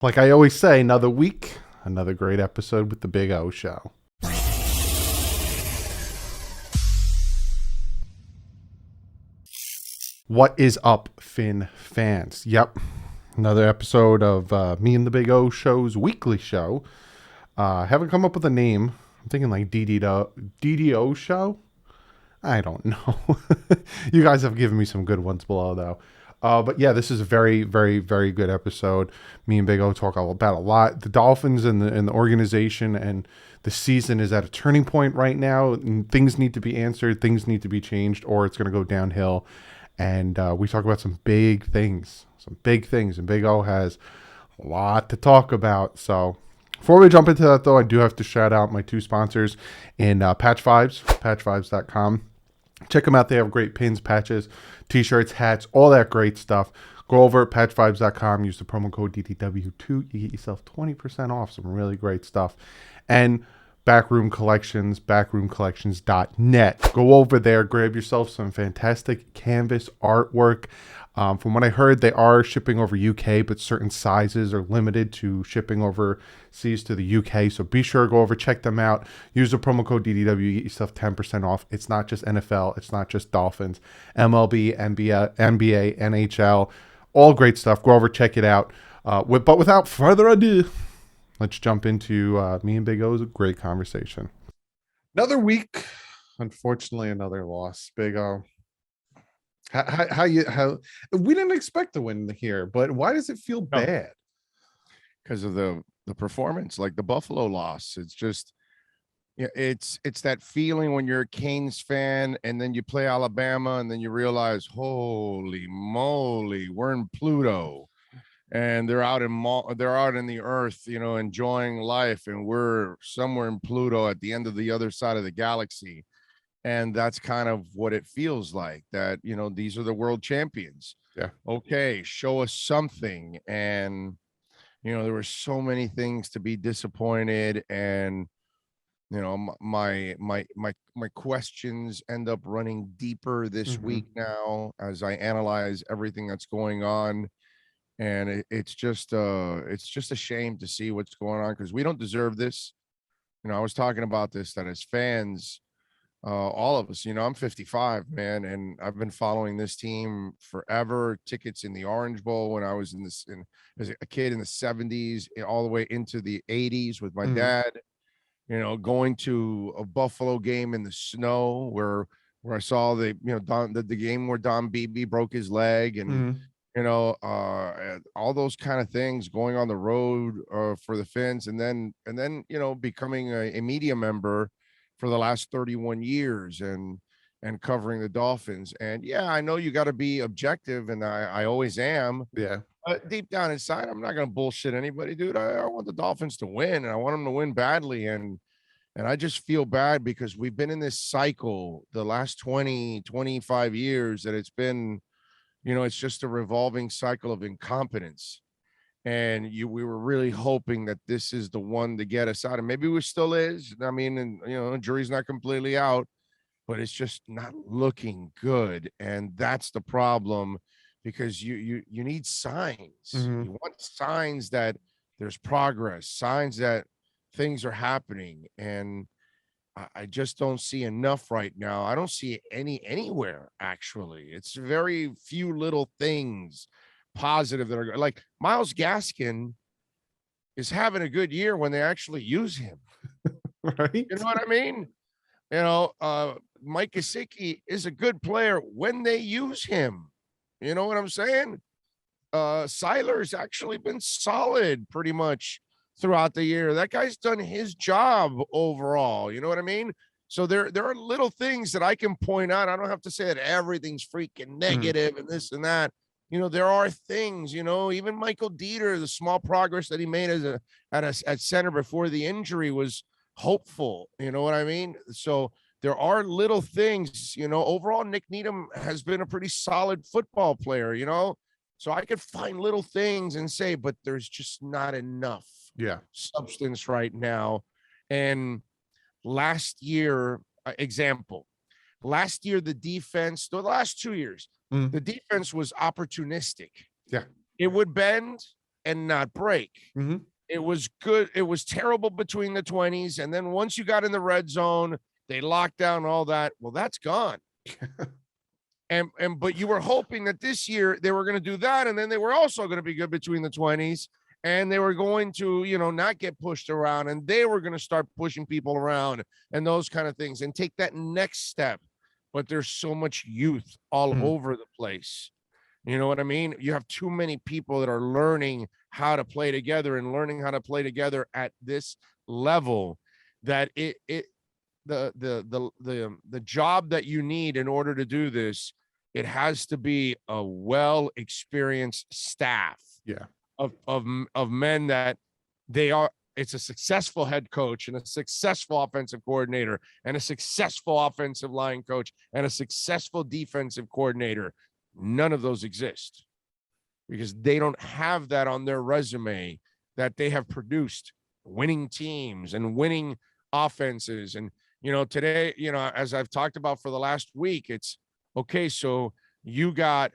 Like I always say, another week, another great episode with the Big O Show. What is up, Finn fans? Yep, another episode of me and the Big O Show's weekly show. Haven't come up with a name. I'm thinking like DDO Show. I don't know. You guys have given me some good ones below, though. But yeah, this is a very, very, very good episode. Me and Big O talk about a lot. The Dolphins and the organization and the season is at a turning point right now. And things need to be answered. Things need to be changed, or it's going to go downhill. And we talk about some big things. And Big O has a lot to talk about. So before we jump into that, though, I do have to shout out my two sponsors in Patch Vibes, patchvibes.com. Check them out. They have great pins, patches, t-shirts, hats, all that great stuff. Go over at patchvibes.com. Use the promo code DTW2. You get yourself 20% off. Some really great stuff. And Backroom Collections, backroomcollections.net. Go over there. Grab yourself some fantastic canvas artwork. From what I heard, they are shipping over UK, but certain sizes are limited to shipping overseas to the UK. So be sure to go over, check them out. Use the promo code DDW, you get yourself 10% off. It's not just NFL. It's not just Dolphins. MLB, NBA, NHL, all great stuff. Go over, check it out. But without further ado, let's jump into me and Big O's great conversation. Another week. Unfortunately, another loss. Big O. How we didn't expect to win here, but why does it feel bad? Because of the performance, like the Buffalo loss. It's just, yeah, it's that feeling when you're a Canes fan and then you play Alabama and then you realize, holy moly, we're in Pluto and they're out in the earth, enjoying life, and we're somewhere in Pluto at the end of the other side of the galaxy. And that's kind of what it feels like, that, these are the world champions. Yeah. Okay, show us something. And, there were so many things to be disappointed. And, my questions end up running deeper this week now as I analyze everything that's going on. And it's just a shame to see what's going on, because we don't deserve this. I was talking about this, that as fans, all of us, I'm 55, man, and I've been following this team forever. Tickets in the Orange Bowl when I was as a kid in the 70s, all the way into the 80s with my dad, going to a Buffalo game in the snow where I saw the game where Don Beebe broke his leg, and all those kind of things, going on the road for the Finns, and then becoming a media member for the last 31 years and covering the Dolphins. And yeah, I know you got to be objective, and I always am. Yeah. But deep down inside, I'm not going to bullshit anybody, dude. I want the Dolphins to win, and I want them to win badly. And I just feel bad because we've been in this cycle the last 20, 25 years that it's been, it's just a revolving cycle of incompetence. And we were really hoping that this is the one to get us out, and maybe it still is. I mean, and jury's not completely out, but it's just not looking good. And that's the problem, because you need signs. You want signs that there's progress, signs that things are happening. And I just don't see enough right now. I don't see anywhere, actually. It's very few little things positive that are like Myles Gaskin is having a good year when they actually use him. Right. You know what I mean? Mike Gesicki is a good player when they use him. You know what I'm saying? Seiler's actually been solid pretty much throughout the year. That guy's done his job overall. You know what I mean? So there are little things that I can point out. I don't have to say that everything's freaking negative and this and that. There are things, even Michael Dieter, the small progress that he made at center before the injury was hopeful. You know what I mean? So there are little things, overall, Nick Needham has been a pretty solid football player, so I could find little things and say, but there's just not enough substance right now. And last year, last year, the last 2 years, the defense was opportunistic. Yeah. It would bend and not break. Mm-hmm. It was good. It was terrible between the 20s. And then once you got in the red zone, they locked down all that. Well, that's gone. But you were hoping that this year they were going to do that. And then they were also going to be good between the 20s. And they were going to, not get pushed around. And they were going to start pushing people around and those kind of things and take that next step. But there's so much youth all over the place. You know what I mean? You have too many people that are learning how to play together and learning how to play together at this level that the job that you need in order to do this, it has to be a well experienced staff of men that it's a successful head coach and a successful offensive coordinator and a successful offensive line coach and a successful defensive coordinator. None of those exist because they don't have that on their resume, that they have produced winning teams and winning offenses. And, today, as I've talked about for the last week, it's okay. So you got,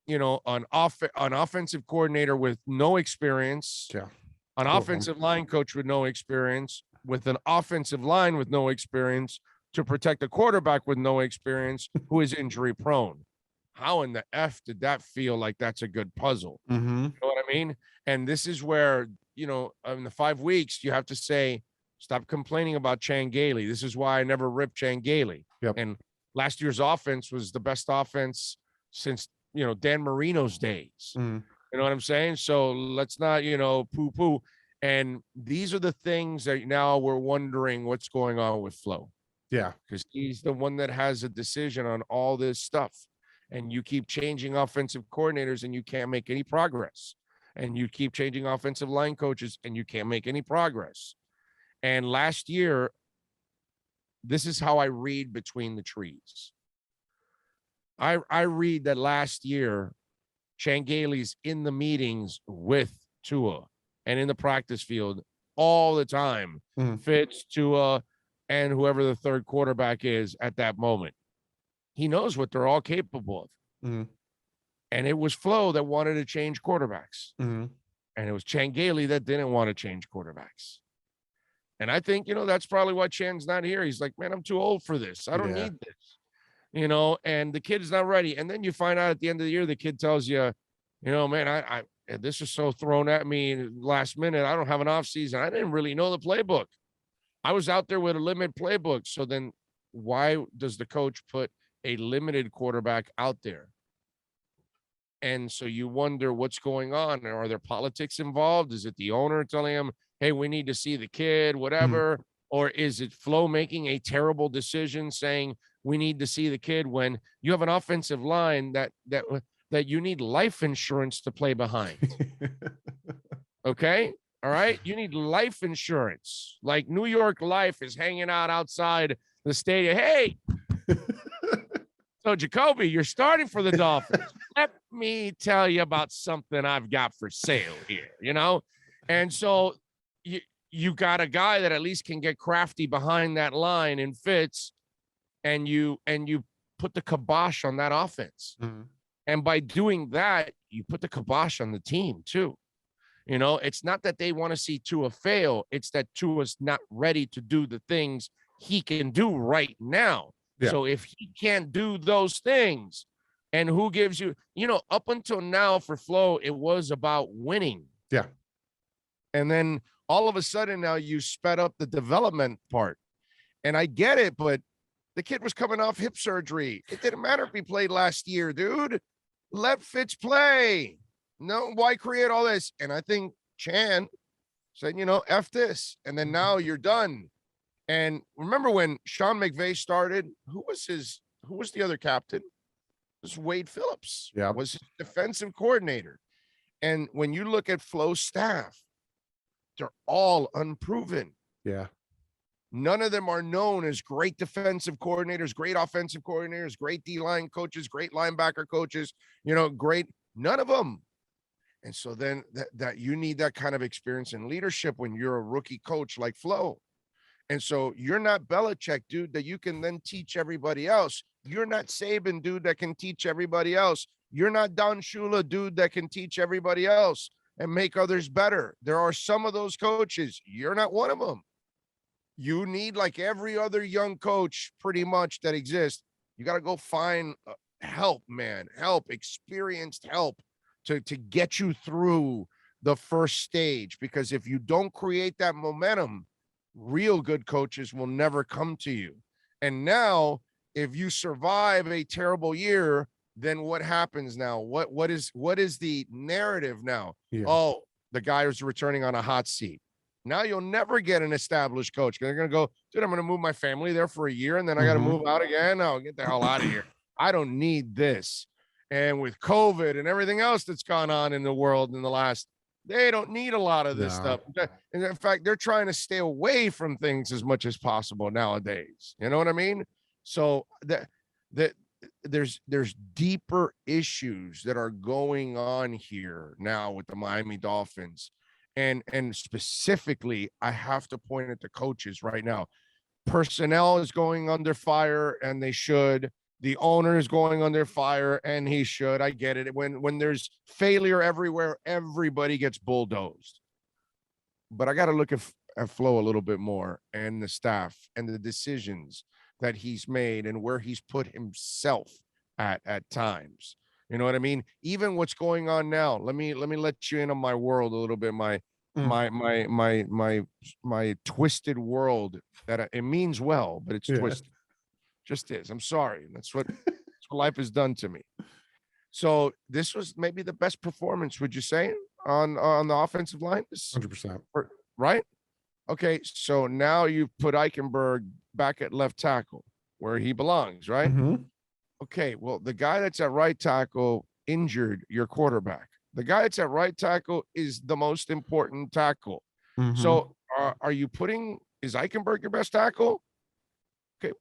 an offensive coordinator with no experience, an offensive line coach with no experience, with an offensive line with no experience to protect a quarterback with no experience who is injury prone. How in the F did that feel like that's a good puzzle? Mm-hmm. You know what I mean? And this is where, in the 5 weeks, you have to say, stop complaining about Chan Gailey. This is why I never ripped Chan Gailey. Yep. And last year's offense was the best offense since, Dan Marino's days. Mm-hmm. You know what I'm saying? So let's not, poo-poo. And these are the things that now we're wondering what's going on with Flo. Yeah. Because he's the one that has a decision on all this stuff. And you keep changing offensive coordinators and you can't make any progress. And you keep changing offensive line coaches and you can't make any progress. And last year, this is how I read between the trees. I read that last year, Chan Gailey's in the meetings with Tua and in the practice field all the time. Fitz, Tua, and whoever the third quarterback is at that moment. He knows what they're all capable of. And it was Flo that wanted to change quarterbacks. And it was Chan Gailey that didn't want to change quarterbacks. And I think, that's probably why Chan's not here. He's like, man, I'm too old for this. I don't need this. And the kid is not ready. And then you find out at the end of the year, the kid tells you, man, I this is so thrown at me last minute. I don't have an off season. I didn't really know the playbook. I was out there with a limited playbook. So then why does the coach put a limited quarterback out there? And so you wonder what's going on. Are there politics involved? Is it the owner telling him, hey, we need to see the kid, whatever? Or is it Flo making a terrible decision saying we need to see the kid when you have an offensive line that you need life insurance to play behind? Okay. All right. You need life insurance. Like New York Life is hanging out outside the stadium. Hey, so Jacoby, you're starting for the Dolphins. Let me tell you about something I've got for sale here, And so you got a guy that at least can get crafty behind that line and Fitz, and you put the kibosh on that offense. And by doing that, you put the kibosh on the team too. It's not that they want to see Tua fail. It's that Tua's not ready to do the things he can do right now. Yeah. So if he can't do those things, and who gives you, up until now for Flo, it was about winning. Yeah. And then all of a sudden now you sped up the development part. And I get it, but the kid was coming off hip surgery. It didn't matter if he played last year, dude. Let Fitz play. No, why create all this? And I think Chan said, F this. And then now you're done. And remember when Sean McVay started, who was the other captain? It was Wade Phillips. Yeah. Was his defensive coordinator. And when you look at Flo's staff, they're all unproven. Yeah. None of them are known as great defensive coordinators, great offensive coordinators, great D-line coaches, great linebacker coaches, great, none of them. And so then that you need that kind of experience and leadership when you're a rookie coach like Flo. And so you're not Belichick, dude, that you can then teach everybody else. You're not Saban, dude, that can teach everybody else. You're not Don Shula, dude, that can teach everybody else. and make others better. There are some of those coaches. You're not one of them. You need, like every other young coach pretty much that exists, you got to go find help, man, help, experienced help to get you through the first stage. Because if you don't create that momentum, real good coaches will never come to you. And now, if you survive a terrible year, then what happens now? What is the narrative now? Yeah. Oh, the guy is returning on a hot seat. Now you'll never get an established coach. They're going to go, dude, I'm going to move my family there for a year and then I got to move out again. No, get the hell out of here. I don't need this. And with COVID and everything else that's gone on in the world in the last, they don't need a lot of this stuff. And in fact, they're trying to stay away from things as much as possible nowadays. You know what I mean? So there's deeper issues that are going on here now with the Miami Dolphins. And specifically, I have to point at the coaches right now. Personnel is going under fire, and they should. The owner is going under fire, and he should. I get it. When there's failure everywhere, everybody gets bulldozed. But I got to look at Flo a little bit more, and the staff, and the decisions that he's made, and where he's put himself at times. You know what I mean? Even what's going on now. Let me let you in on my world a little bit. My twisted world that it means well, but it's twisted. Just is. I'm sorry. That's what life has done to me. So this was maybe the best performance, would you say, on the offensive line? 100%. Right? Okay. So now you've put Eichenberg back at left tackle where he belongs, right? Okay, well, the guy that's at right tackle injured your quarterback. The guy that's at right tackle is the most important tackle. So are you is Eichenberg your best tackle? Okay,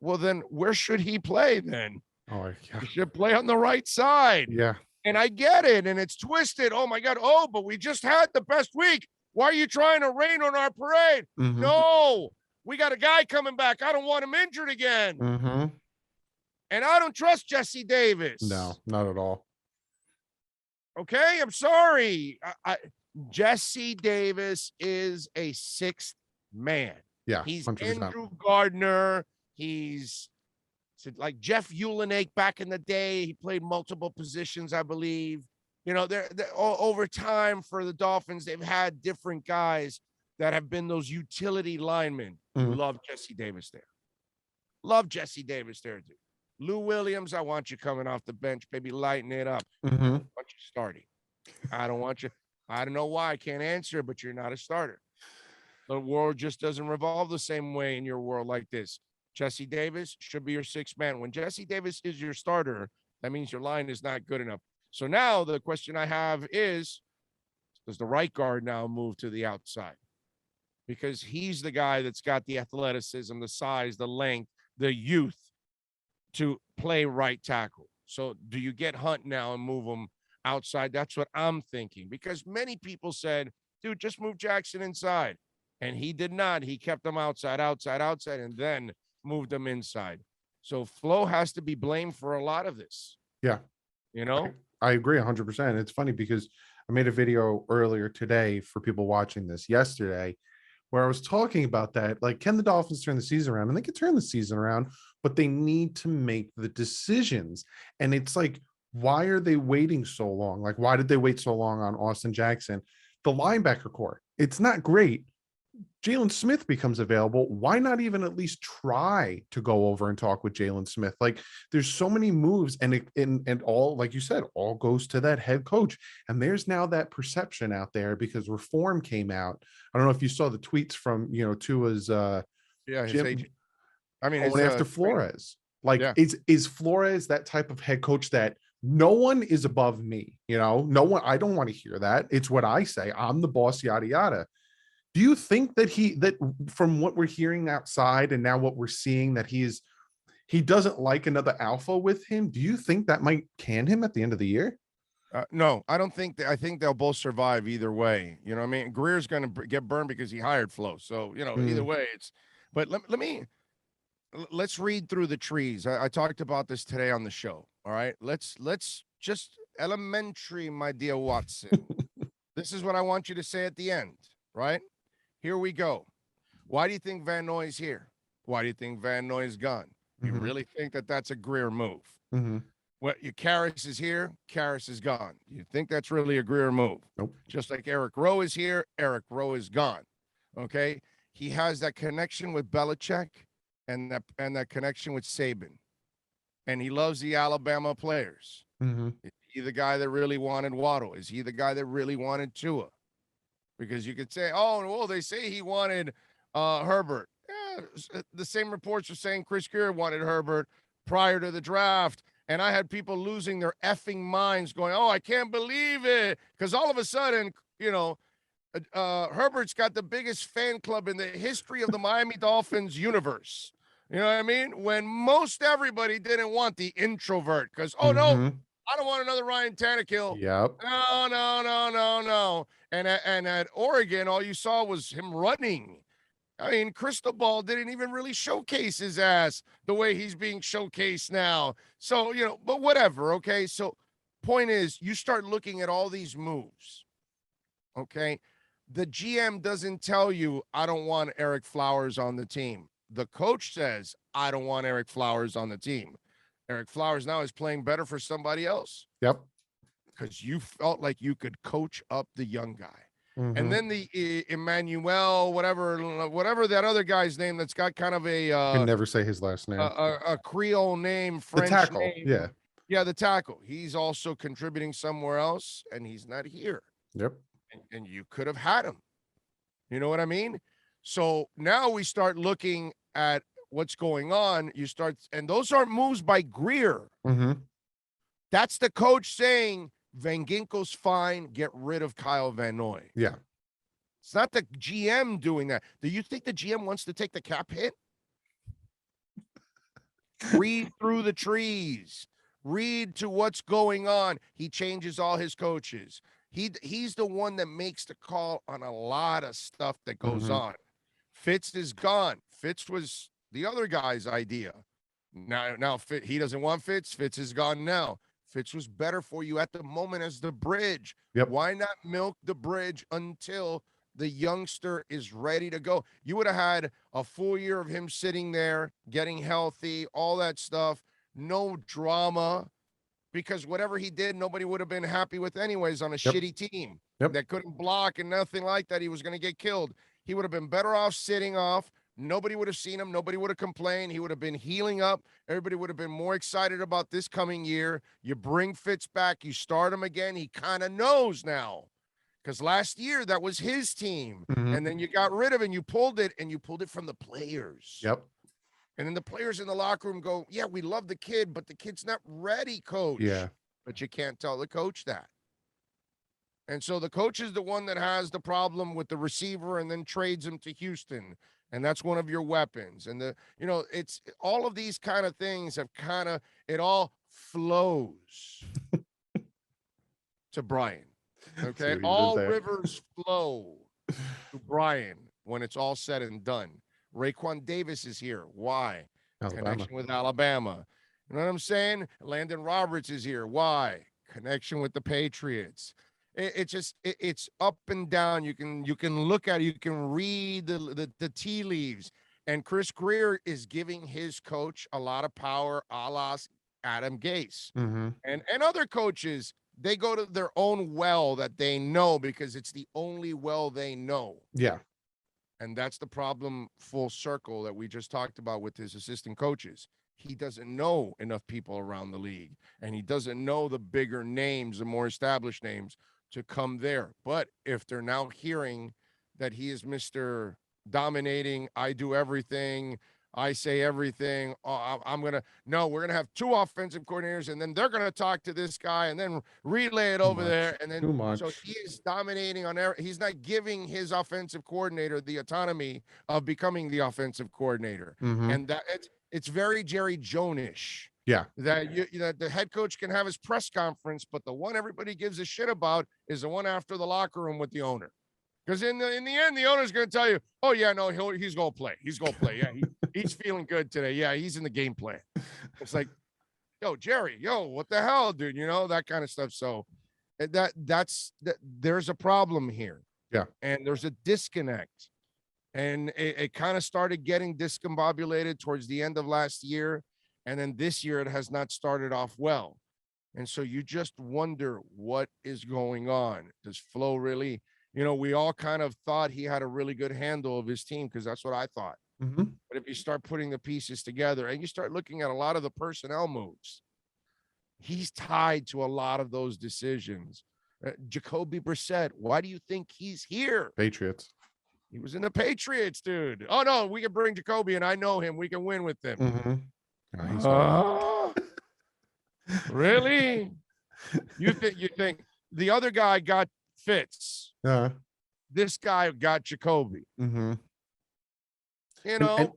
well, then where should he play then? Oh, yeah. He should play on the right side. Yeah. And I get it, and it's twisted. Oh, my God. Oh, but we just had the best week. Why are you trying to rain on our parade? No, we got a guy coming back. I don't want him injured again. And I don't trust Jesse Davis. No, not at all. Okay, I'm sorry. Jesse Davis is a sixth man. Yeah, he's 100%. Andrew Gardner. He's like Jeff Ulanake back in the day. He played multiple positions, I believe. You know, they're over time for the Dolphins, they've had different guys that have been those utility linemen. Love Jesse Davis there. Love Jesse Davis there, dude. Lou Williams, I want you coming off the bench, baby, lighten it up. I want you starting. I don't want you. I don't know why I can't answer, but you're not a starter. The world just doesn't revolve the same way in your world like this. Jesse Davis should be your sixth man. When Jesse Davis is your starter, that means your line is not good enough. So now the question I have is, does the right guard now move to the outside? Because he's the guy that's got the athleticism, the size, the length, the youth to play right tackle. So do you get Hunt now and move him outside? That's what I'm thinking, because many people said, dude, just move Jackson inside. And he did not. He kept them outside, and then moved them inside. So Flo has to be blamed for a lot of this. Yeah. You know? I agree 100%. It's funny because I made a video earlier today for people watching this yesterday where I was talking about that. Like, can the Dolphins turn the season around? And they can turn the season around, but they need to make the decisions. And it's like, why are they waiting so long? Like, why did they wait so long on Austin Jackson? The linebacker core, it's not great. Jalen Smith becomes available. Why not even at least try to go over and talk with Jalen Smith? Like, there's so many moves, and all, like you said, all goes to that head coach. And there's now that perception out there because reform came out. I don't know if you saw the tweets from, Tua's his agent. I mean, going after Flores. Like, is Flores that type of head coach that no one is above me? No one. I don't want to hear that. It's what I say. I'm the boss. Yada yada. Do you think that that from what we're hearing outside and now what we're seeing, that he doesn't like another alpha with him? Do you think that might can him at the end of the year? No, I don't think that. I think they'll both survive either way. You know what I mean? Greer's going to get burned because he hired Flo. So, either way but let's read through the trees. I talked about this today on the show. All right. Let's just elementary, my dear Watson. This is what I want you to say at the end, right? Here we go. Why do you think Van Noy's here? Why do you think Van Noy's gone? You really think that that's a Greer move? Well, your Karras is here, Karras is gone. You think that's really a Greer move? Nope. Just like Eric Rowe is here, Eric Rowe is gone. Okay? He has that connection with Belichick and that connection with Saban. And he loves the Alabama players. Is he the guy that really wanted Waddle? Is he the guy that really wanted Tua? Because you could say, oh, well, they say he wanted Herbert. Yeah, the same reports are saying Chris Greer wanted Herbert prior to the draft. And I had people losing their effing minds going, oh, I can't believe it. Because all of a sudden, Herbert's got the biggest fan club in the history of the Miami Dolphins universe. You know what I mean? When most everybody didn't want the introvert because, no, I don't want another Ryan Tannehill. Yep. No. And at Oregon, all you saw was him running. I mean, Cristobal didn't even really showcase his ass the way he's being showcased now. So, but whatever, okay? So, point is, you start looking at all these moves, okay? The GM doesn't tell you, I don't want Eric Flowers on the team. The coach says, I don't want Eric Flowers on the team. Eric Flowers now is playing better for somebody else. Yep. Because you felt like you could coach up the young guy. And then the Emmanuel, whatever that other guy's name that's got kind of a I can never say his last name. A Creole name, French the tackle. name. Yeah, the tackle. He's also contributing somewhere else, and he's not here. Yep. And you could have had him. You know what I mean? So now we start looking at what's going on. And those aren't moves by Greer. That's the coach saying, Van Ginkel's fine. Get rid of Kyle Van Noy. Yeah. It's not the GM doing that. Do you think the GM wants to take the cap hit? Read through the trees. Read to what's going on. He changes all his coaches. He's the one that makes the call on a lot of stuff that goes on. Fitz is gone. Fitz was the other guy's idea. Now he doesn't want Fitz. Fitz is gone now. Fitz was better for you at the moment as the bridge. Yep. Why not milk the bridge until the youngster is ready to go? You would have had a full year of him sitting there, getting healthy, all that stuff, no drama, because whatever he did, nobody would have been happy with anyways on a shitty team that couldn't block and nothing like that. He was going to get killed. He would have been better off sitting off. Nobody would have seen him. Nobody would have complained. He would have been healing up. Everybody would have been more excited about this coming year. You bring Fitz back. You start him again. He kind of knows now because last year that was his team. And then you got rid of it and you pulled it from the players. Yep. And then the players in the locker room go, yeah, we love the kid, but the kid's not ready, coach. Yeah. But you can't tell the coach that. And so the coach is the one that has the problem with the receiver and then trades him to Houston. And that's one of your weapons. And it's all of these kind of things have it all flows to Brian. Okay. All rivers flow to Brian when it's all said and done. Raekwon Davis is here. Why? Connection with Alabama. You know what I'm saying? Landon Roberts is here. Why? Connection with the Patriots. It's up and down. You can look at it. You can read the tea leaves. And Chris Greer is giving his coach a lot of power, a la Adam Gase. And other coaches, they go to their own well that they know because it's the only well they know. Yeah. And that's the problem full circle that we just talked about with his assistant coaches. He doesn't know enough people around the league, and he doesn't know the bigger names, the more established names to come there. But if they're now hearing that he is Mr. Dominating, I do everything, I say everything, we're going to have two offensive coordinators, and then they're going to talk to this guy and then relay it over there. And then so he is dominating on he's not giving his offensive coordinator the autonomy of becoming the offensive coordinator. And that it's very Jerry Jones-ish. Yeah. That the head coach can have his press conference, but the one everybody gives a shit about is the one after the locker room with the owner. Because in the end, the owner's going to tell you, oh, yeah, no, he's going to play. He's going to play. Yeah, he's feeling good today. Yeah, he's in the game plan. It's like, yo, Jerry, what the hell, dude? That kind of stuff. So There's a problem here. Yeah. And there's a disconnect. And it kind of started getting discombobulated towards the end of last year. And then this year, it has not started off well. And so you just wonder what is going on. Does Flo really, we all kind of thought he had a really good handle of his team because that's what I thought. Mm-hmm. But if you start putting the pieces together and you start looking at a lot of the personnel moves, he's tied to a lot of those decisions. Jacoby Brissett, why do you think he's here? Patriots. He was in the Patriots, dude. Oh, no, we can bring Jacoby, and I know him. We can win with him. Mm-hmm. Really? You think the other guy got Fitz? This guy got Jacoby. Mm-hmm. And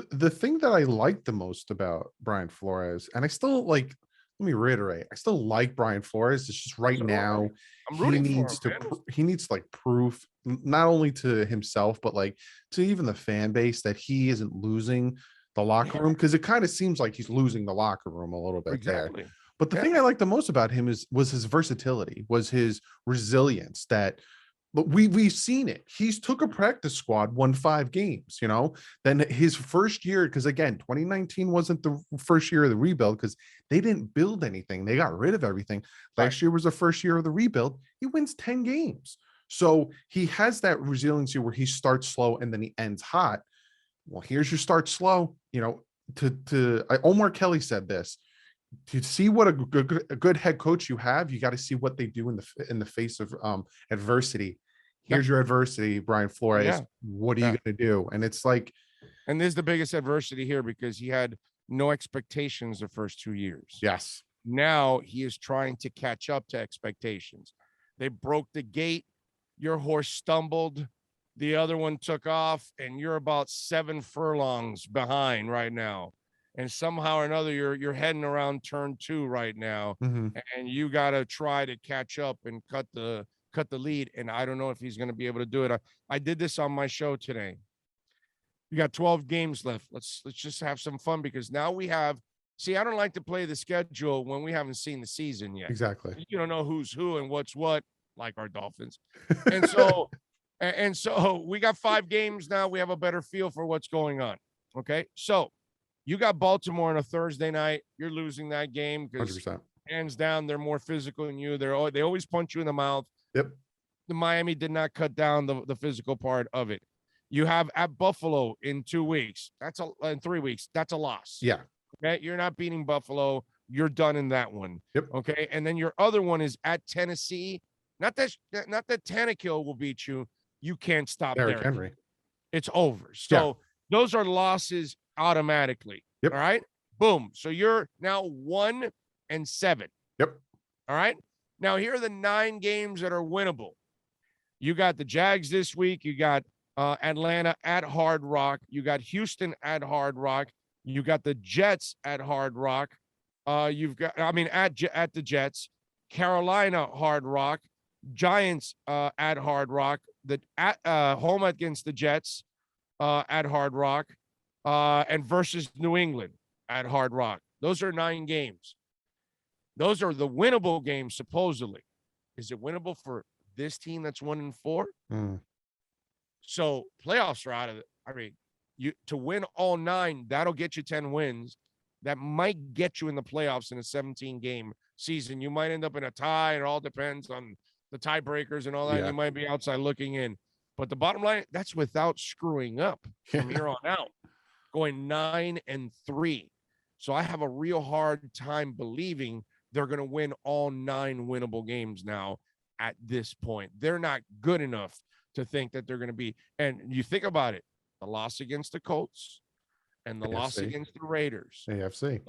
the thing that I like the most about Brian Flores, and I still like, let me reiterate, I still like Brian Flores. It's just right now he needs to prove not only to himself, but like to even the fan base that he isn't losing the locker room, because it kind of seems like he's losing the locker room a little bit there. But the thing I like the most about him was his versatility, was his resilience. But we've seen it. He's took a practice squad, won 5 games, Then his first year, because again, 2019 wasn't the first year of the rebuild because they didn't build anything. They got rid of everything. Last year was the first year of the rebuild. He wins 10 games. So he has that resiliency where he starts slow and then he ends hot. Well, here's your start slow. Omar Kelly said this. To see what a good head coach you have, you got to see what they do in the face of adversity. Here's your adversity, Brian Flores. Yeah. What are you going to do? And it's like, and this is the biggest adversity here because he had no expectations the first 2 years. Yes. Now he is trying to catch up to expectations. They broke the gate. Your horse stumbled. The other one took off, and you're about 7 furlongs behind right now. And somehow or another, you're heading around turn 2 right now, and you got to try to catch up and cut the lead. And I don't know if he's going to be able to do it. I did this on my show today. You got 12 games left. Let's just have some fun because now we have. See, I don't like to play the schedule when we haven't seen the season yet. Exactly. You don't know who's who and what's what, like our Dolphins. And so, we got 5 games now. We have a better feel for what's going on. Okay, so. You got Baltimore on a Thursday night. You're losing that game because hands down, they're more physical than you. They always punch you in the mouth. Yep. The Miami did not cut down the physical part of it. You have at Buffalo in 2 weeks. In 3 weeks. That's a loss. Yeah. Okay. You're not beating Buffalo. You're done in that one. Yep. Okay. And then your other one is at Tennessee. Not that Tannehill will beat you. You can't stop Derrick Henry. It's over. So those are losses automatically. Yep. All right. Boom. So you're now 1-7. Yep. All right. Now here are the 9 games that are winnable. You got the Jags this week. You got Atlanta at Hard Rock. You got Houston at Hard Rock. You got the Jets at Hard Rock. You've got, at the Jets, Carolina Hard Rock, Giants at Hard Rock, home against the Jets at Hard Rock. And versus New England at Hard Rock. Those are 9 games. Those are the winnable games, supposedly. Is it winnable for this team that's 1-4? So playoffs are out of it. I mean, to win all 9, that'll get you 10 wins. That might get you in the playoffs in a 17-game season. You might end up in a tie. It all depends on the tiebreakers and all that. Yeah. You might be outside looking in. But the bottom line, that's without screwing up from here on out. Going 9-3. So I have a real hard time believing they're going to win all 9 winnable games now at this point. They're not good enough to think that they're going to be. And you think about it, the loss against the Colts and the loss against the Raiders. AFC.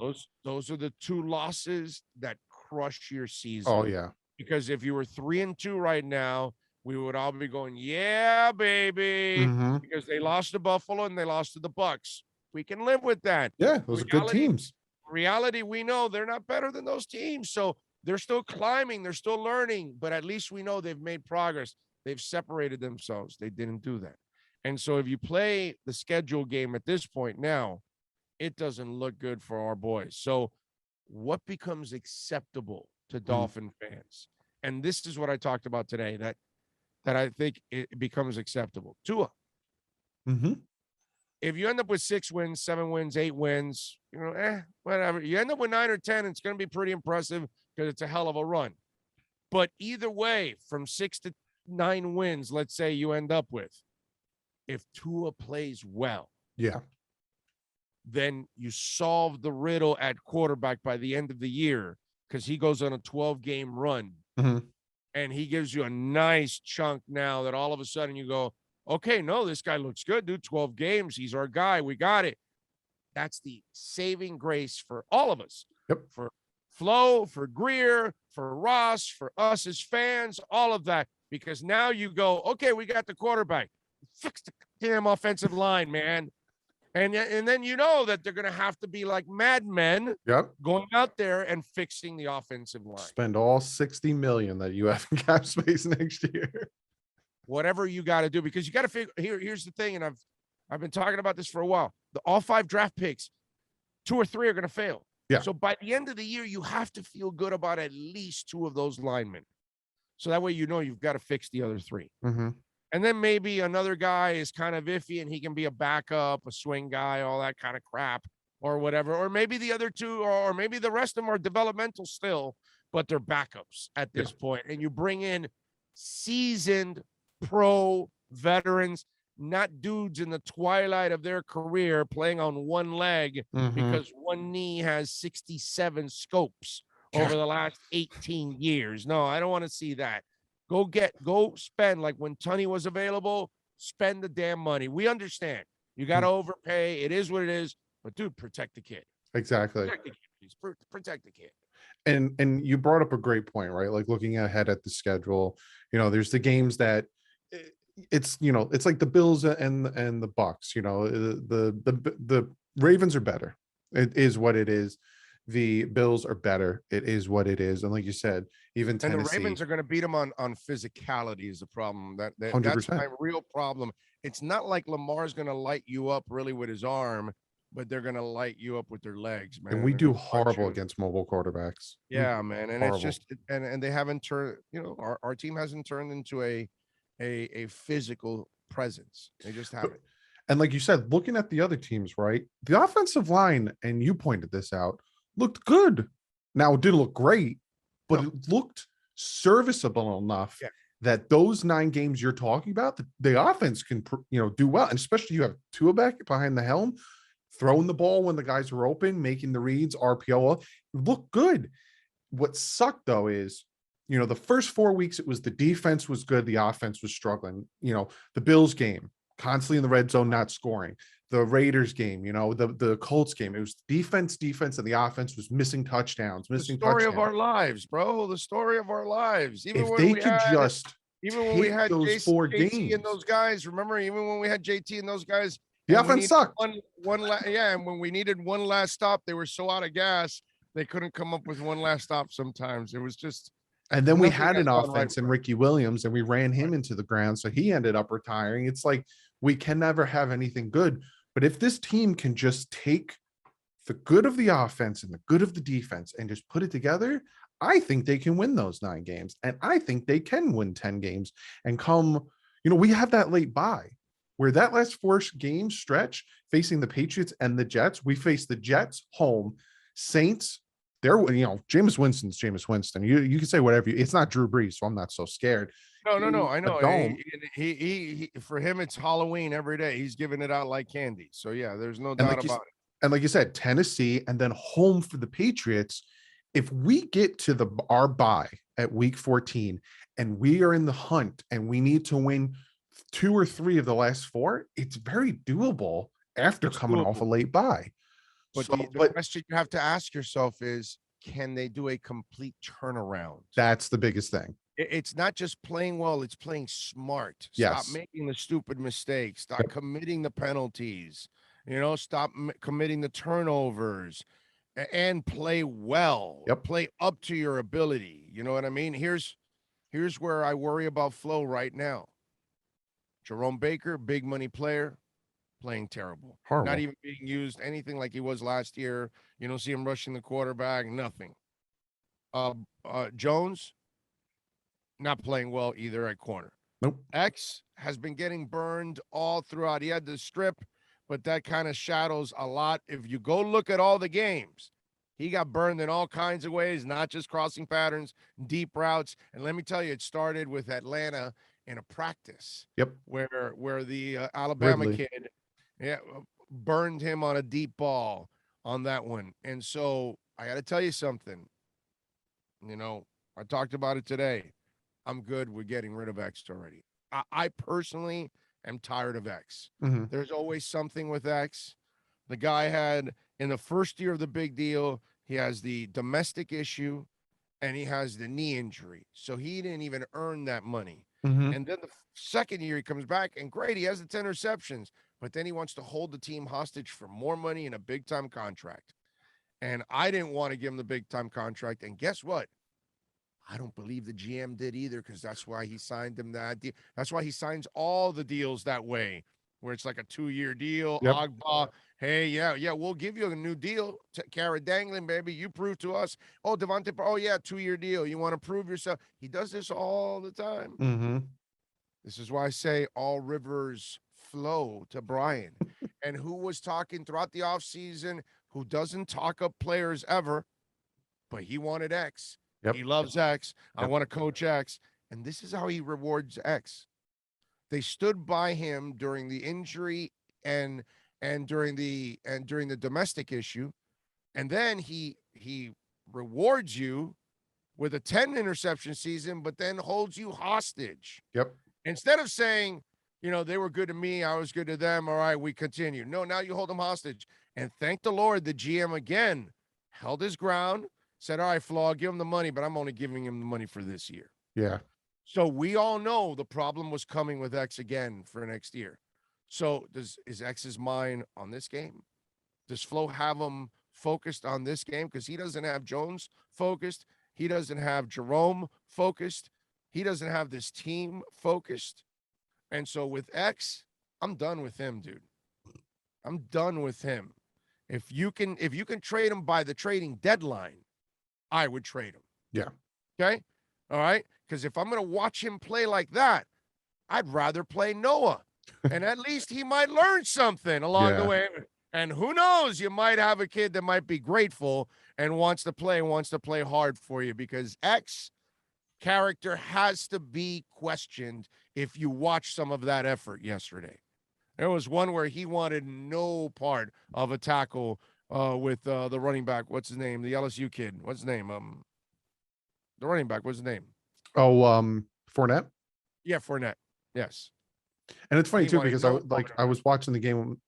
Those are the 2 losses that crush your season. Oh, yeah. Because if you were 3-2 right now, we would all be going, yeah, baby, because they lost to Buffalo and they lost to the Bucs. We can live with that. Yeah, those are good teams. Reality, we know they're not better than those teams. So they're still climbing. They're still learning. But at least we know they've made progress. They've separated themselves. They didn't do that. And so if you play the schedule game at this point now, it doesn't look good for our boys. So what becomes acceptable to Dolphin fans? and this is what I talked about today, that I think it becomes acceptable. Tua, Mm-hmm. if you end up with 6 wins, 7 wins, 8 wins, whatever. You end up with 9 or 10, it's going to be pretty impressive because it's a hell of a run. But either way, from 6 to 9 wins, let's say you end up with, if Tua plays well, Yeah. then you solve the riddle at quarterback by the end of the year because he goes on a 12-game run. Mm-hmm. And he gives you a nice chunk now that all of a sudden you go, okay, no, this guy looks good, dude. 12 games. He's our guy. We got it. That's the saving grace for all of us. Yep. For Flo, for Greer, for Ross, for us as fans, all of that. Because now you go, okay, we got the quarterback. Fix the damn offensive line, man. And then you know that they're going to have to be like madmen, Yep. going out there and fixing the offensive line. Spend all $60 million that you have in cap space next year. Whatever you got to do, because you got to figure. Here's the thing, and I've been talking about this for a while. All 5 draft picks, 2 or 3 are going to fail. Yeah. So by the end of the year, you have to feel good about at least 2 of those linemen. So that way, you know you've got to fix the other 3. Mm-hmm. And then maybe another guy is kind of iffy and he can be a backup, a swing guy, all that kind of crap or whatever. Or maybe the other 2, or maybe the rest of them are developmental still, but they're backups at this point. And you bring in seasoned pro veterans, not dudes in the twilight of their career playing on one leg because one knee has 67 scopes over the last 18 years. No, I don't want to see that. Go spend, like when Tunney was available, spend the damn money. We understand. You got to overpay. It is what it is. But, dude, protect the kid. Exactly. Protect the kid, please. Protect the kid. And you brought up a great point, right? Like looking ahead at the schedule, there's the games that it's like the Bills and the Bucks. The Ravens are better. It is what it is. The Bills are better. It is what it is. And like you said, even Tennessee. And the Ravens are going to beat them on physicality is the problem. That's 100%. my real problem. It's not like Lamar's going to light you up really with his arm, but they're going to light you up with their legs, man. And we do horrible against mobile quarterbacks. Yeah, man. And horrible. It's just, and they haven't turned, our team hasn't turned into a physical presence. They just haven't. And like you said, looking at the other teams, right? The offensive line, and you pointed this out, looked good. Now, it didn't look great, but it looked serviceable enough that those 9 games you're talking about, the offense can, do well. And especially you have Tua back behind the helm, throwing the ball when the guys were open, making the reads, RPO, look good. What sucked, though, is, the first 4 weeks, it was the defense was good. The offense was struggling. The Bills game, constantly in the red zone, not scoring. The Raiders game, the Colts game, it was defense, and the offense was missing touchdowns, the story of our lives, bro. The story of our lives. Even if when they we could had, just even when we had those 4 JT games and those guys, remember? Even when we had JT and those guys, the offense sucked. And when we needed one last stop, they were so out of gas they couldn't come up with one last stop. Sometimes it was just. And then we had an offense in Ricky Williams, and we ran him into the ground, so he ended up retiring. It's like we can never have anything good. But if this team can just take the good of the offense and the good of the defense and just put it together, I think they can win those 9 games. And I think they can win 10 games and come, we have that late bye where that last 4 game stretch facing the Patriots and the Jets, we face the Jets home, Saints. They're, Jameis Winston's Jameis Winston. You can say whatever. It's not Drew Brees, so I'm not so scared. No. I know. He for him, it's Halloween every day. He's giving it out like candy. So yeah, there's no doubt about it. And like you said, Tennessee, and then home for the Patriots. If we get to our bye at week 14, and we are in the hunt, and we need to win 2 or 3 of the last 4, it's very doable after coming off a late bye. But the question you have to ask yourself is, can they do a complete turnaround? That's the biggest thing. It's not just playing well, it's playing smart. Yes. Stop making the stupid mistakes. Stop committing the penalties. Stop committing the turnovers and play well. Play up to your ability. You know what I mean? Here's where I worry about Flo right now. Jerome Baker, big money player, playing terrible. Horrible. Not even being used anything like he was last year. You don't see him rushing the quarterback, nothing. Jones, not playing well either at corner. Nope. X has been getting burned all throughout. He had the strip, but that kind of shadows a lot. If you go look at all the games, he got burned in all kinds of ways, not just crossing patterns, deep routes. And let me tell you, it started with Atlanta in a practice. Yep. Where the Alabama Ridley. kid, yeah, burned him on a deep ball on that one. And so I got to tell you something. You know, I talked about it today. I'm good with getting rid of X already. I personally am tired of X. Mm-hmm. There's always something with X. The guy had, in the first year of the big deal, he has the domestic issue and he has the knee injury. So he didn't even earn that money. Mm-hmm. And then the second year he comes back and great, he has the 10 receptions, but then he wants to hold the team hostage for more money in a big time contract. And I didn't want to give him the big time contract. And guess what? I don't believe the GM did either, because that's why he signed him that deal. That's why he signs all the deals that way, where it's like a 2-year deal. Yep. Agba, hey, yeah, we'll give you a new deal. Carrot dangling, baby. You prove to us. Oh, Devontae, oh, yeah, 2-year deal. You want to prove yourself. He does this all the time. Mm-hmm. This is why I say all rivers flow to Brian. And who was talking throughout the offseason, who doesn't talk up players ever, but he wanted X. Yep. He loves X. I Yep. want to coach X. And this is how he rewards X. They stood by him during the injury and during the domestic issue. And then he rewards you with a 10 interception season, but then holds you hostage. Yep. Instead of saying, you know, they were good to me, I was good to them. All right, we continue. No, now you hold them hostage. And thank the Lord, the GM again held his ground. Said, all right, Flaw, give him the money, but I'm only giving him the money for this year. Yeah. So we all know the problem was coming with X again for next year. So is X's mind on this game? Does Flo have him focused on this game? Because he doesn't have Jones focused. He doesn't have Jerome focused. He doesn't have this team focused. And so with X, I'm done with him, dude. I'm done with him. If you can trade him by the trading deadline, I would trade him. Yeah. Okay. All right. Because if I'm going to watch him play like that, I'd rather play Noah. And at least he might learn something along the way. And who knows, you might have a kid that might be grateful and wants to play hard for you, because X character has to be questioned if you watch some of that effort yesterday. There was one where he wanted no part of a tackle with the running back. What's his name? The LSU kid. What's his name? The running back. What's his name? Oh, Fournette. Yeah, Fournette. Yes. And it's funny too, because I was watching the game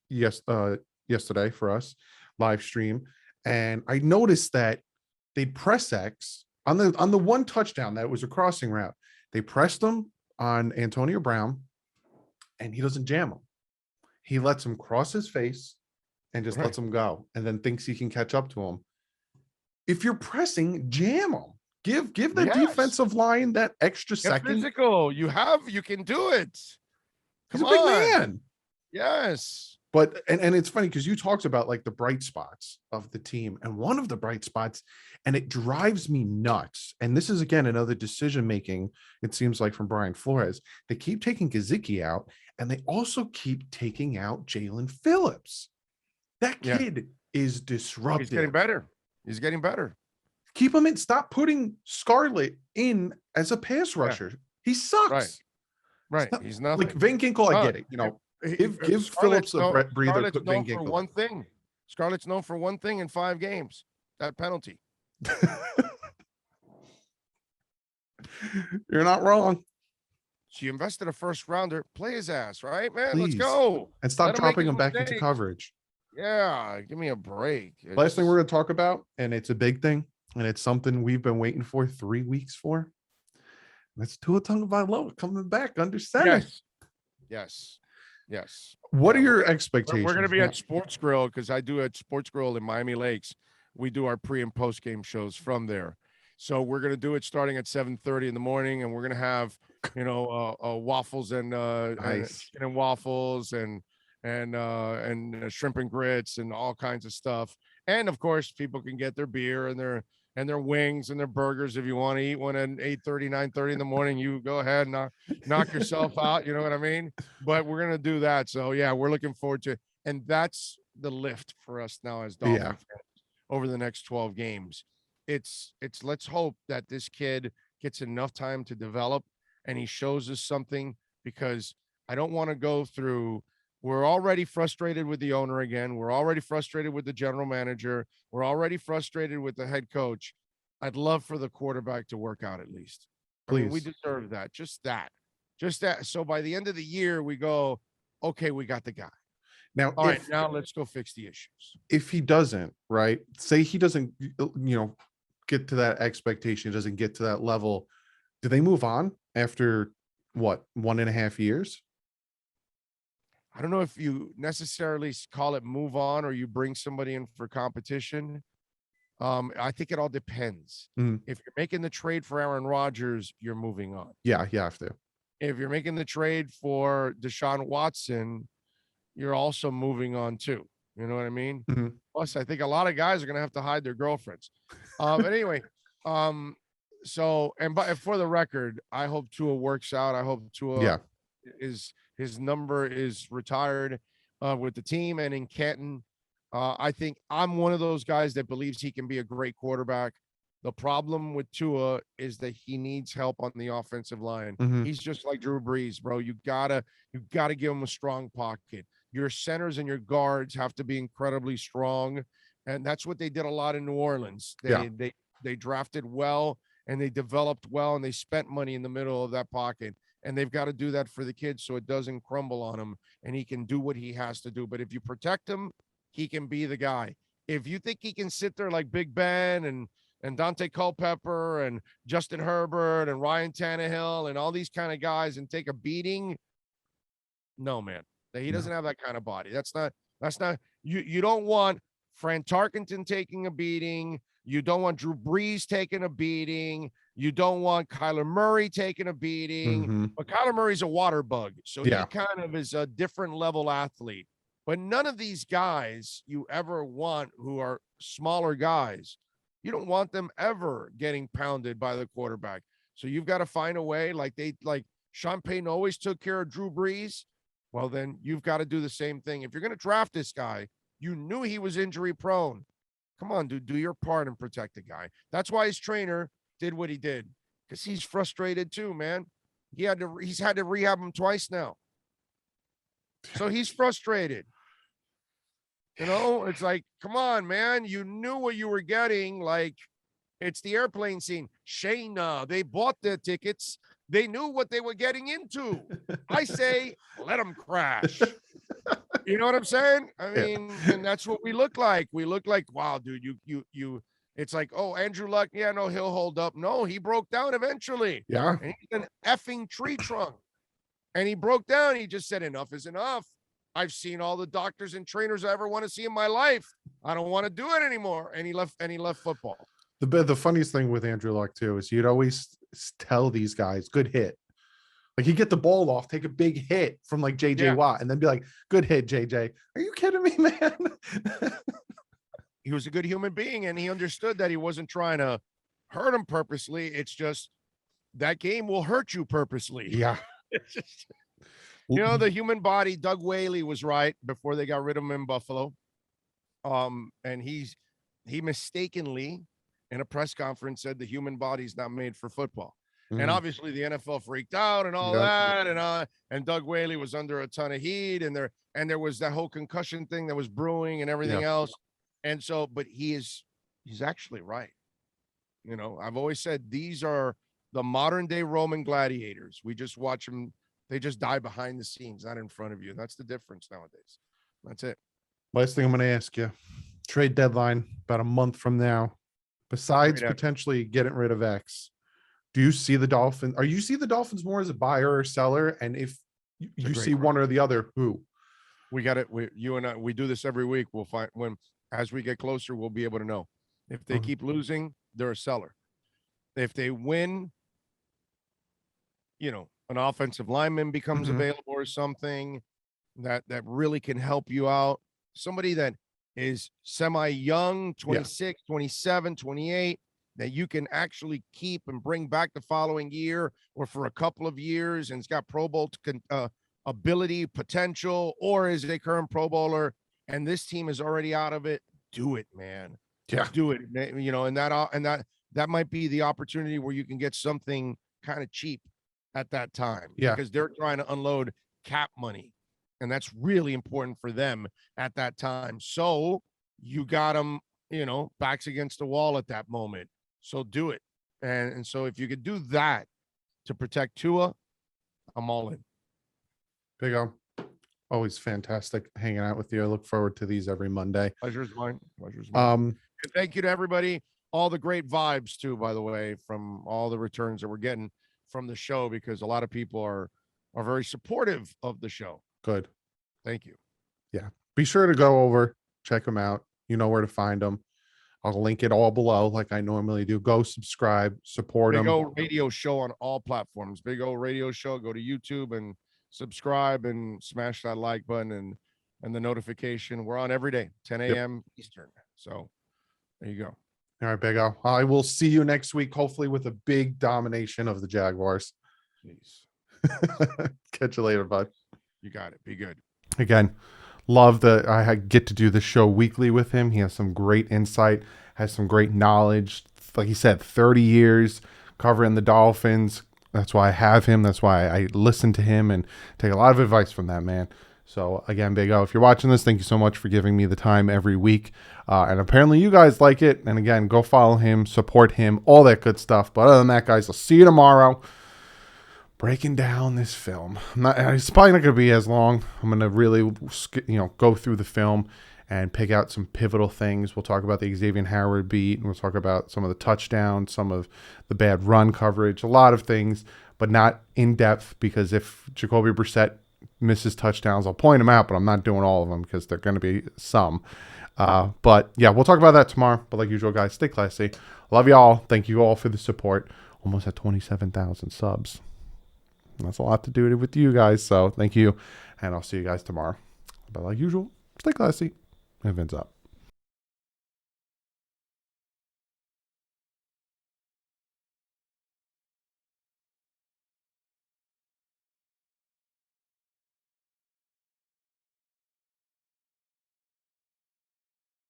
yesterday for us live stream, and I noticed that they press X on the one touchdown that was a crossing route. They pressed him on Antonio Brown, and he doesn't jam him. He lets him cross his face and just lets him go, and then thinks he can catch up to him. If you're pressing, jam him. Give the defensive line that extra second. Physical. You can do it. He's a big man. Yes. But and it's funny because you talked about like the bright spots of the team, and one of the bright spots, and it drives me nuts. And this is again another decision making, it seems like, from Brian Flores. They keep taking Gesicki out, and they also keep taking out Jalen Phillips. That kid is disruptive. He's getting better. Keep him in. Stop putting Scarlett in as a pass rusher. He sucks. Right. He's not like Van Ginkel. I get it. You know, give Phillips a breather. Scarlett's known for one thing. Scarlett's known for one thing in 5 games. That penalty. You're not wrong. She invested a first rounder. Play his ass, right, man? Please. Let's go. And stop dropping him back into coverage. Yeah, give me a break. Last thing we're going to talk about, and it's a big thing, and it's something we've been waiting for 3 weeks for. Let's do a Tagovailoa coming back under center. Yes. What are your expectations? We're going to be at Sports Grill, because I do at Sports Grill in Miami Lakes. We do our pre and post game shows from there. So we're going to do it starting at 7:30 in the morning, and we're going to have, waffles and chicken and waffles and shrimp and grits and all kinds of stuff. And of course, people can get their beer and their and their wings and their burgers. If you want to eat one at 8:30, 9:30 in the morning, you go ahead and knock yourself out. You know what I mean? But we're gonna do that. So yeah, we're looking forward to it. And that's the lift for us now as Dolphin fans over the next 12 games. It's let's hope that this kid gets enough time to develop and he shows us something, because I don't want to go through. We're already frustrated with the owner again. We're already frustrated with the general manager. We're already frustrated with the head coach. I'd love for the quarterback to work out at least. Please. I mean, we deserve that. Just that. So by the end of the year, we go, okay, we got the guy. Now, all right, now let's go fix the issues. If he doesn't, right? Say he doesn't, get to that expectation, doesn't get to that level. Do they move on after what, 1.5 years? I don't know if you necessarily call it move on or you bring somebody in for competition. I think it all depends. If you're making the trade for Aaron Rodgers, you're moving on. Yeah, you have to. If you're making the trade for Deshaun Watson, you're also moving on too. You know what I mean? Plus, I think a lot of guys are going to have to hide their girlfriends. But anyway, so, but for the record, I hope Tua works out. I hope Tua his number is retired with the team and in Canton. I think I'm one of those guys that believes he can be a great quarterback. The problem with Tua is that he needs help on the offensive line. He's just like Drew Brees, bro. You gotta give him a strong pocket. Your centers and your guards have to be incredibly strong, and that's what they did a lot in New Orleans. They drafted well and they developed well and they spent money in the middle of that pocket. And they've got to do that for the kids so it doesn't crumble on him and he can do what he has to do. But if you protect him, he can be the guy. If you think he can sit there like Big Ben and Dante Culpepper and Justin Herbert and Ryan Tannehill and all these kind of guys and take a beating, no, man. He doesn't have that kind of body. That's not you don't want Fran Tarkenton taking a beating. You don't want Drew Brees taking a beating. You don't want Kyler Murray taking a beating. But Kyler Murray's a water bug. So he kind of is a different level athlete. But none of these guys you ever want who are smaller guys, you don't want them ever getting pounded by the quarterback. So you've got to find a way, like Sean Payton always took care of Drew Brees. Well, then you've got to do the same thing. If you're going to draft this guy, you knew he was injury prone. Come on, dude, do your part and protect the guy. That's why his trainer did what he did, because he's frustrated too, man. He's had to rehab him twice now. So he's frustrated. It's like, come on, man. You knew what you were getting. Like, it's the airplane scene. Shayna, they bought their tickets. They knew what they were getting into. I say, let them crash. You know what I'm saying? I mean, and that's what we look like. We look like, wow, dude, you. It's like, oh, Andrew Luck, yeah, no, he'll hold up. No, he broke down eventually. Yeah. And he's an effing tree trunk. And he broke down. He just said, enough is enough. I've seen all the doctors and trainers I ever want to see in my life. I don't want to do it anymore. And he left football. The funniest thing with Andrew Luck too is you'd always tell these guys, good hit. Like, he'd get the ball off, take a big hit from like JJ Watt, and then be like, good hit, JJ. Are you kidding me, man? He was a good human being, and he understood that he wasn't trying to hurt him purposely. It's just that game will hurt you purposely. Yeah. It's just, the human body, Doug Whaley was right before they got rid of him in Buffalo. And he mistakenly in a press conference said the human body's not made for football. And obviously the NFL freaked out and all that. And Doug Whaley was under a ton of heat, and there was that whole concussion thing that was brewing and everything else. And so, but he's actually right. I've always said these are the modern day Roman gladiators. We just watch them. They just die behind the scenes, not in front of you. That's the difference nowadays. That's it. Last thing I'm going to ask you, trade deadline about a month from now, besides potentially getting rid of X, do you see the Dolphins? Are you see the Dolphins more as a buyer or seller? And if you see one or the other, who? We got it. You and I, we do this every week. We'll find as we get closer, we'll be able to know. If they keep losing, they're a seller. If they win, an offensive lineman becomes available or something that really can help you out. Somebody that is semi-young, 26, 27, 28, that you can actually keep and bring back the following year or for a couple of years, and it's got Pro Bowl ability, potential, or is a current Pro Bowler, and this team is already out of it, do it, man. Yeah. Do it. You know, and that might be the opportunity where you can get something kind of cheap at that time. Yeah. Because they're trying to unload cap money. And that's really important for them at that time. So you got them, you know, backs against the wall at that moment. So do it. And so if you could do that to protect Tua, I'm all in. Big O, always fantastic hanging out with you. I look forward to these every Monday. Pleasure's mine. Pleasure's mine. And thank you to everybody. All the great vibes too, by the way, from all the returns that we're getting from the show, because a lot of people are very supportive of the show. Good. Thank you. Yeah. Be sure to go over, check them out. You know where to find them. I'll link it all below like I normally do. Go subscribe, support them. Big O Radio Show on all platforms. Big O Radio Show. Go to YouTube and subscribe and smash that like button and the notification. We're on every day, 10 a.m. Eastern. So there you go. All right, Big O. I will see you next week, hopefully with a big domination of the Jaguars. Jeez. Catch you later, bud. You got it. Be good. Again, love that I get to do the show weekly with him. He has some great insight, has some great knowledge. Like he said, 30 years covering the Dolphins. That's why I have him. That's why I listen to him and take a lot of advice from that man. So again, Big O, if you're watching this, thank you so much for giving me the time every week. And apparently you guys like it. And again, go follow him, support him, all that good stuff. But other than that, guys, I'll see you tomorrow. Breaking down this film. It's probably not going to be as long. I'm going to really, go through the film and pick out some pivotal things. We'll talk about the Xavier Howard beat, and we'll talk about some of the touchdowns, some of the bad run coverage, a lot of things, but not in depth, because if Jacoby Brissett misses touchdowns, I'll point them out, but I'm not doing all of them because they're going to be some. But yeah, we'll talk about that tomorrow. But like usual, guys, stay classy. Love y'all. Thank you all for the support. Almost at 27,000 subs. That's a lot to do with you guys. So thank you. And I'll see you guys tomorrow. But like usual, stay classy. And Vince up.